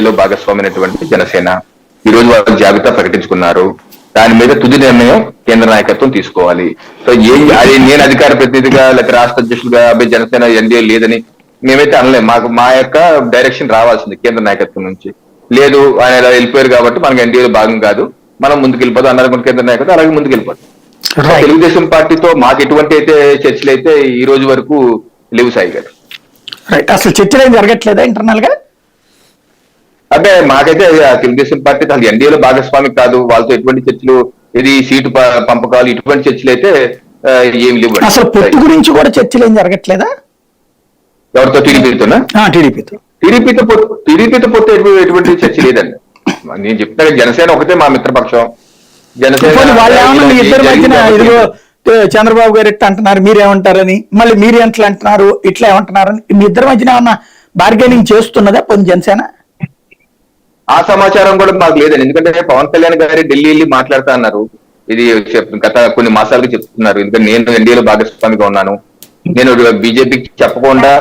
ఎన్డీఏలో భాగస్వామైనటువంటి జనసేన ఈ రోజు వాళ్ళ జాబితా ప్రకటించుకున్నారు. దాని మీద తుది నిర్ణయం కేంద్ర నాయకత్వం తీసుకోవాలి. సో అది నేను అధికార ప్రతినిధిగా లేకపోతే రాష్ట్ర అధ్యక్షులుగా అబ్బాయి జనసేన ఎన్డీఏ లేదని మేమైతే అనలేం. మా యొక్క డైరెక్షన్ రావాల్సింది కేంద్ర నాయకత్వం నుంచి. లేదు ఆయన ఇలా వెళ్ళిపోయారు కాబట్టి మనకి ఎన్డీఏలో భాగం కాదు, మనం ముందుకు వెళ్ళిపోతాం అన్నారు కేంద్ర నాయకత్వం, అలాగే ముందుకు వెళ్ళిపోతాం. తెలుగుదేశం పార్టీతో మాకు ఎటువంటి అయితే చర్చలు అయితే ఈ రోజు వరకు లేవు సాయి గారు. అసలు చర్చలు ఏం జరగట్లేదా ఇంటర్నల్ గా? అంటే మాకైతే తెలుగుదేశం పార్టీ అసలు ఎన్డీఏలో భాగస్వామి కాదు, వాళ్ళతో ఎటువంటి చర్చలు, ఇది సీటు పంపకాలు ఇటువంటి చర్చలు అయితే ఏమి లేవు. అసలు పొత్తు గురించి కూడా చర్చలు ఏం జరగట్లేదా? ఎవరితో? టీడీపీతోనా? టీడీపీతో పొత్తు ఎటువంటి చర్చ లేదండి. నేను చెప్తున్నా జనసేన ఒకటే మా మిత్రపక్షం. జనసేన ఇద్దరి మధ్యన ఇదిగో చంద్రబాబు గారు ఎట్లా అంటున్నారు, మీరేమంటారని, మళ్ళీ మీరు ఎట్లా అంటున్నారు, ఇట్లా ఏమంటున్నారని మీ ఇద్దరి మధ్యన ఏమన్నా బార్గెనింగ్ చేస్తున్నదా పొంది జనసేన? ఆ సమాచారం కూడా మాకు లేదండి. ఎందుకంటే పవన్ కళ్యాణ్ గారి ఢిల్లీ వెళ్ళి మాట్లాడుతా అన్నారు. ఇది గత కొన్ని మాసాలుగా చెప్తున్నారు. ఎందుకంటే నేను ఎన్డీఏలో భాగస్వామిగా ఉన్నాను, నేను బీజేపీకి చెప్పకుండా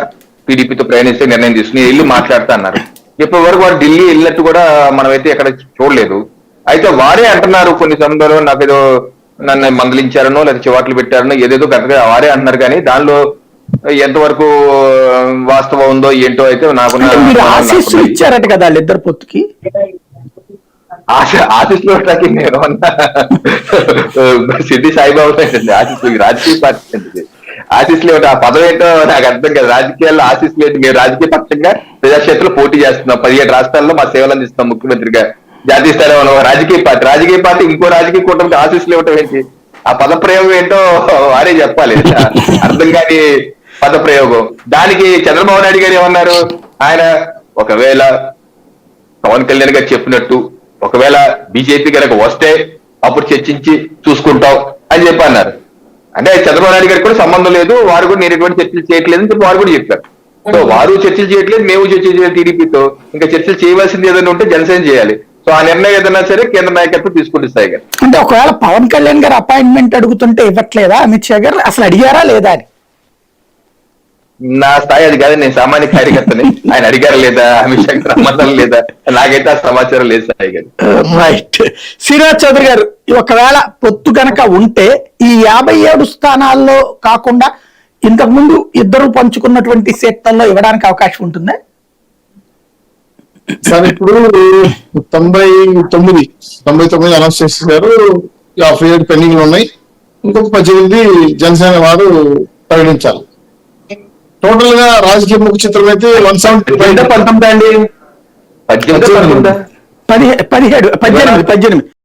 టీడీపీతో ప్రయాణిస్తే నిర్ణయం తీసుకుని వెళ్ళి మాట్లాడుతా అన్నారు. ఇప్పటి వరకు వారు ఢిల్లీ వెళ్ళినట్టు కూడా మనమైతే ఎక్కడ చూడలేదు. అయితే వారే అంటున్నారు కొన్ని సందర్భంలో నాకు ఏదో నన్ను మందలించారనో లేదా చివాట్లు పెట్టారనో ఏదేదో గట్టిగా వారే అంటున్నారు. కానీ దానిలో ఎంతవరకు వాస్తవం ఉందో ఏంటో అయితే నాకు ఇచ్చారట కదా వాళ్ళిద్దరు పొత్తుకి. ఆశీస్సులు ఇవ్వడానికి నేను సిద్ధి సాయిబాబు ఆశీస్సులు రాజకీయ పార్టీ ఆశీస్సులు ఏమిటి, ఆ పదం ఏంటో నాకు అర్థం కాదు. రాజకీయాల్లో ఆశీస్సులు ఏంటి? మేము రాజకీయ పక్షంగా ప్రజాక్షేత్రంలో పోటీ చేస్తున్నాం, 17 రాష్ట్రాల్లో మా సేవలు అందిస్తున్నాం ముఖ్యమంత్రిగా, జాతీయ స్థాయిలో రాజకీయ పార్టీ ఇంకో రాజకీయ కూటమికి ఆశీస్సులు ఇవ్వటం ఏంటి? ఆ పద ప్రయోగం ఏంటో వారే చెప్పాలి. అర్థం కాని పద ప్రయోగం. దానికి చంద్రబాబు నాయుడు గారు ఏమన్నారు, ఆయన ఒకవేళ పవన్ కళ్యాణ్ గారు చెప్పినట్టు ఒకవేళ బీజేపీ కనుక వస్తే అప్పుడు చర్చించి చూసుకుంటాం అని చెప్పి అన్నారు. అంటే చంద్రబాబు నాయుడు గారికి కూడా సంబంధం లేదు, వారు కూడా నేను ఎటువంటి చర్చలు చేయట్లేదు అని చెప్పి వారు కూడా చెప్పారు. సో వారు చర్చలు చేయట్లేదు, మేము చర్చలు చేయాలి టీడీపీతో. ఇంకా చర్చలు చేయవలసింది ఏదైనా ఉంటే జనసేన చేయాలి. సో ఆ నిర్ణయం ఏదైనా సరే కేంద్ర నాయకత్వం తీసుకుంటే స్థాయి గారు. అంటే ఒకవేళ పవన్ కళ్యాణ్ గారు అపాయింట్మెంట్ అడుగుతుంటే ఇవ్వట్లేదా అమిత్ షా గారు? అసలు అడిగారా లేదా అని? నా స్థాయి అది కాదు, నేను సామాన్య కార్యకర్తని. ఆయన అడిగారా లేదా, అమిత్ షా గారు సంబంధం లేదా, నాకైతే ఆ సమాచారం లేదు స్థాయి గారు. రైట్. శ్రీనివాస్ చౌదరి గారు, ఒకవేళ పొత్తు కనుక ఉంటే ఈ 57 స్థానాల్లో కాకుండా ఇంతకు ముందు ఇద్దరు పంచుకున్నటువంటి సీట్లలో ఇవ్వడానికి అవకాశం ఉంటుందా? సార్ ఇప్పుడు 99 అనౌన్స్ చేశారు, 57 పెండింగ్లు ఉన్నాయి, ఇంకొక 18 జనసేన వారు ప్రకటించాలి. టోటల్ గా రాజకీయ ముఖ చిత్రం అయితే 170 19 అండి. 18